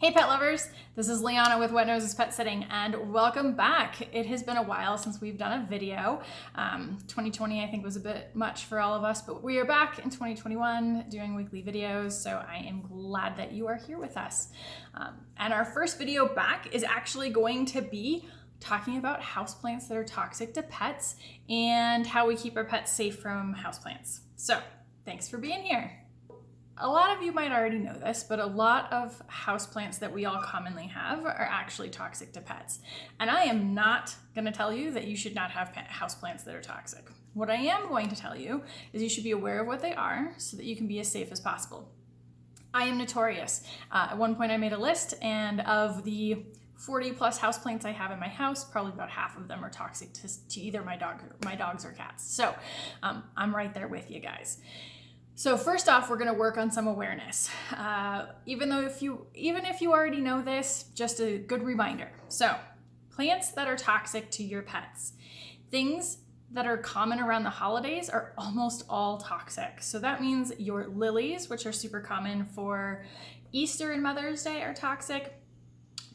Hey pet lovers, this is Liana with Wet Noses Pet Sitting and welcome back. It has been a while since we've done a video. 2020 I think was a bit much for all of us, but we are back in 2021 doing weekly videos, so I am glad that you are here with us. And our first video back is actually going to be talking about houseplants that are toxic to pets and how we keep our pets safe from houseplants. So thanks for being here. A lot of you might already know this, but a lot of houseplants that we all commonly have are actually toxic to pets. And I am not going to tell you that you should not have houseplants that are toxic. What I am going to tell you is you should be aware of what they are so that you can be as safe as possible. I am notorious. At one point I made a list, and of the 40 plus houseplants I have in my house, probably about half of them are toxic to either my dogs or cats. So I'm right there with you guys. So first off, we're going to work on some awareness. Even if you already know this, just a good reminder. So plants that are toxic to your pets, things that are common around the holidays are almost all toxic. So that means your lilies, which are super common for Easter and Mother's Day, are toxic.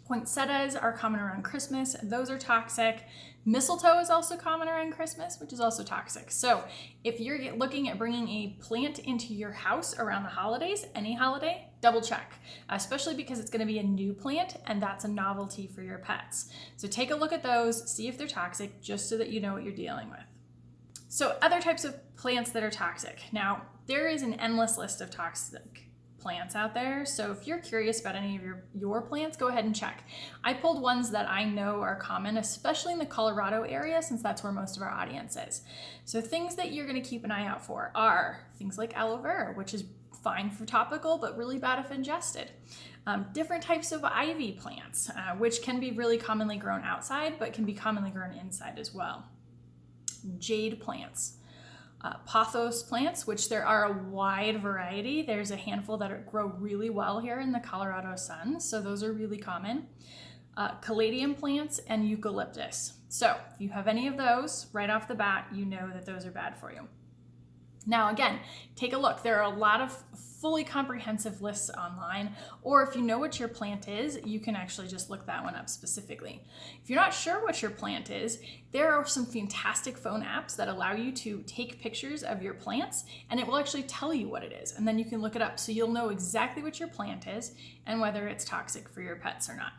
Poinsettias are common around Christmas. Those are toxic. Mistletoe is also common around Christmas, which is also toxic. So if you're looking at bringing a plant into your house around the holidays, any holiday, double check, especially because it's going to be a new plant and that's a novelty for your pets. So take a look at those, see if they're toxic, just so that you know what you're dealing with. So other types of plants that are toxic. Now, there is an endless list of toxic plants out there. So if you're curious about any of your plants, go ahead and check. I pulled ones that I know are common, especially in the Colorado area, since that's where most of our audience is. So things that you're going to keep an eye out for are things like aloe vera, which is fine for topical, but really bad if ingested. Different types of ivy plants, which can be really commonly grown outside, but can be commonly grown inside as well. Jade plants. Pothos plants, which there are a wide variety. There's a handful that grow really well here in the Colorado sun, so those are really common. Caladium plants and eucalyptus. So if you have any of those, right off the bat, you know that those are bad for you. Now again, take a look. There are a lot of fully comprehensive lists online, or if you know what your plant is, you can actually just look that one up specifically. If you're not sure what your plant is, there are some fantastic phone apps that allow you to take pictures of your plants and it will actually tell you what it is, and then you can look it up so you'll know exactly what your plant is and whether it's toxic for your pets or not.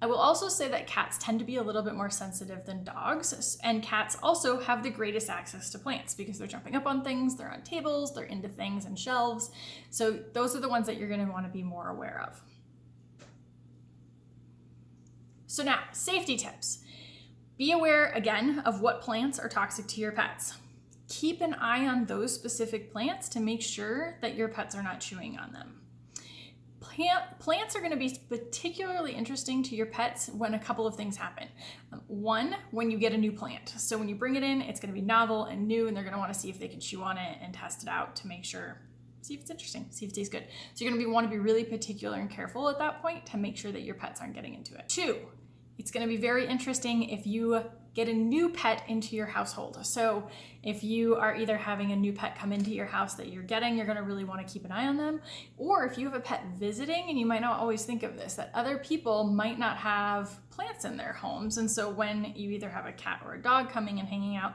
I will also say that cats tend to be a little bit more sensitive than dogs, and cats also have the greatest access to plants because they're jumping up on things, they're on tables, they're into things and shelves. So those are the ones that you're going to want to be more aware of. So now, safety tips. Be aware again of what plants are toxic to your pets. Keep an eye on those specific plants to make sure that your pets are not chewing on them. Plants are going to be particularly interesting to your pets when a couple of things happen. One, when you get a new plant. So when you bring it in, it's going to be novel and new, and they're going to want to see if they can chew on it and test it out to make sure, see if it's interesting, see if it tastes good. So you're going to want to be really particular and careful at that point to make sure that your pets aren't getting into it. Two, it's going to be very interesting if you get a new pet into your household. So if you are either having a new pet come into your house that you're getting, you're going to really want to keep an eye on them. Or if you have a pet visiting, and you might not always think of this, that other people might not have plants in their homes. And so when you either have a cat or a dog coming and hanging out,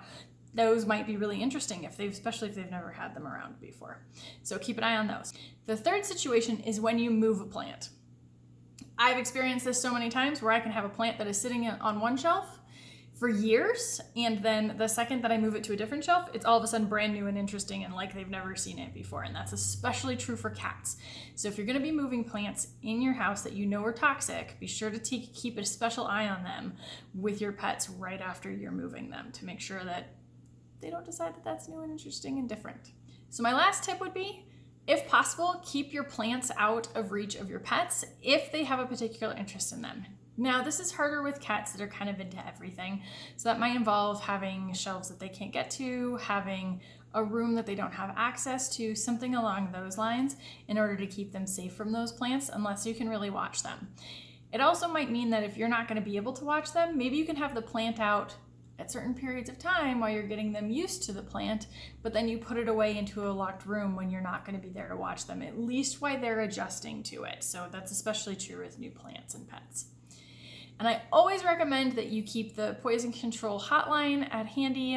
those might be really interesting, especially if they've never had them around before. So keep an eye on those. The third situation is when you move a plant. I've experienced this so many times where I can have a plant that is sitting on one shelf for years, and then the second that I move it to a different shelf, it's all of a sudden brand new and interesting and like they've never seen it before, and that's especially true for cats. So if you're going to be moving plants in your house that you know are toxic, be sure to keep a special eye on them with your pets right after you're moving them to make sure that they don't decide that that's new and interesting and different. So my last tip would be, if possible, keep your plants out of reach of your pets if they have a particular interest in them. Now, this is harder with cats that are kind of into everything. So that might involve having shelves that they can't get to, having a room that they don't have access to, something along those lines in order to keep them safe from those plants unless you can really watch them. It also might mean that if you're not going to be able to watch them, maybe you can have the plant out at certain periods of time while you're getting them used to the plant, but then you put it away into a locked room when you're not going to be there to watch them, at least while they're adjusting to it. So that's especially true with new plants and pets. And I always recommend that you keep the poison control hotline at handy,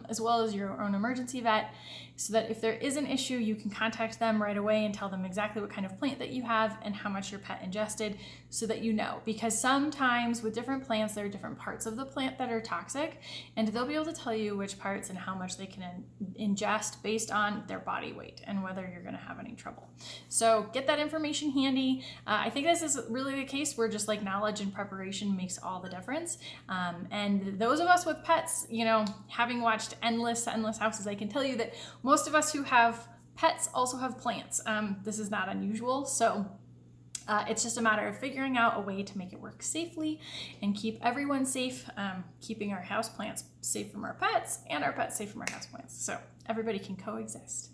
as well as your own emergency vet, so that if there is an issue, you can contact them right away and tell them exactly what kind of plant that you have and how much your pet ingested, so that you know. Because sometimes with different plants, there are different parts of the plant that are toxic, and they'll be able to tell you which parts and how much they can ingest based on their body weight and whether you're going to have any trouble. So get that information handy. I think this is really the case where just like knowledge and preparation makes all the difference. And those of us with pets, you know, having watched endless houses, I can tell you that most of us who have pets also have plants. This is not unusual. So it's just a matter of figuring out a way to make it work safely and keep everyone safe, keeping our houseplants safe from our pets and our pets safe from our houseplants. So everybody can coexist.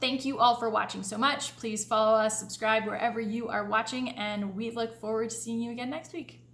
Thank you all for watching so much. Please follow us, subscribe wherever you are watching, and we look forward to seeing you again next week.